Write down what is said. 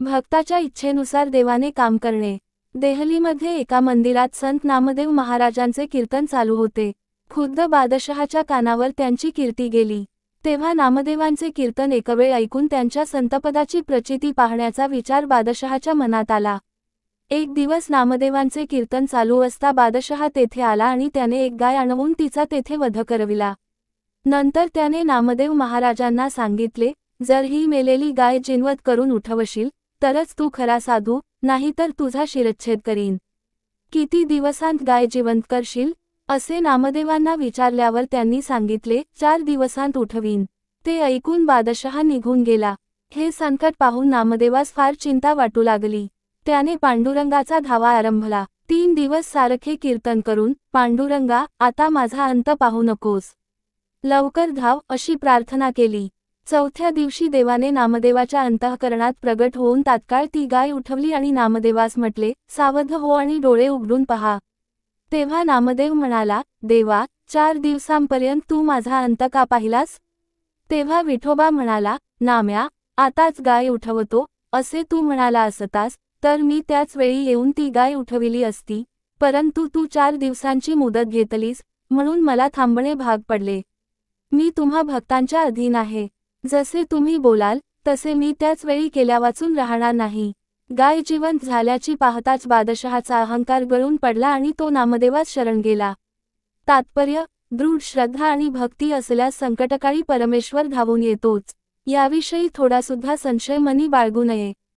भक्ताच्या इच्छेनुसार देवाने काम करणे। देहलीमध्ये एका मंदिरात संत नामदेव महाराजांचे कीर्तन चालू होते। खुद्द बादशहाच्या कानावर त्यांची कीर्ती गेली। तेव्हा नामदेवांचे कीर्तन एकवेळ ऐकून त्यांच्या संतपदाची प्रचिती पाहण्याचा विचार बादशहाच्या मनात आला। एक दिवस नामदेवांचे कीर्तन चालू असता बादशहा तेथे आला आणि त्याने एक गाय आणवून तिचा तेथे वध करविला। नंतर त्याने नामदेव महाराजांना सांगितले, जर ही मेलेली गाय जिनवत करून उठवशील तरच तू खरा साधू, नाहीतर तुझा शिरच्छेद करीन। किती दिवसांत गाय जिवंत करशील? असे नामदेवांना विचारल्यावर त्यांनी सांगितले, 4 दिवसांत उठवीन। ते ऐकून बादशहा निघून गेला। हे संकट पाहून नामदेवास फार चिंता वाटू लागली। त्याने पांडुरंगाचा धावा आरंभला। 3 दिवस सारखे कीर्तन करून, पांडुरंगा, आता माझा अंत पाहू नकोस, लवकर धाव, अशी प्रार्थना केली। चौथ्या दिवशी देवाने नामदेवाच्या अंतःकरणात प्रगट होऊन तात्काळ ती गाय उठवली आणि नामदेवास म्हटले, सावध हो आणि डोळे उघडून पहा। तेव्हा नामदेव म्हणाला, देवा, 4 दिवसांपर्यंत तू माझा अंत का पाहिलास? तेव्हा विठोबा म्हणाला, नाम्या, आताच गाय उठवतो, असे तू म्हणाला असतास तर मी त्याच वेळी येऊन ती गाय उठविली असती, परंतु तू 4 दिवसांची मुदत घेतलीस, म्हणून मला थांबणे भाग पडले। मी तुम्हा भक्तांच्या अधीन आहे। जसे तुम्ही बोलाल तसे मी त्याच वेळी केल्या वाचून राहणार नाही। गाय जिवंत झाल्याची पाहताच बादशहाचा अहंकार गळून पडला आणि तो नामदेवास शरण गेला। तात्पर्य: दृढ श्रद्धा आणि भक्ती असल्यास संकटकाळी परमेश्वर धावून येतोच। याविषयी थोडासुद्धा संशय मनी बाळगू नये।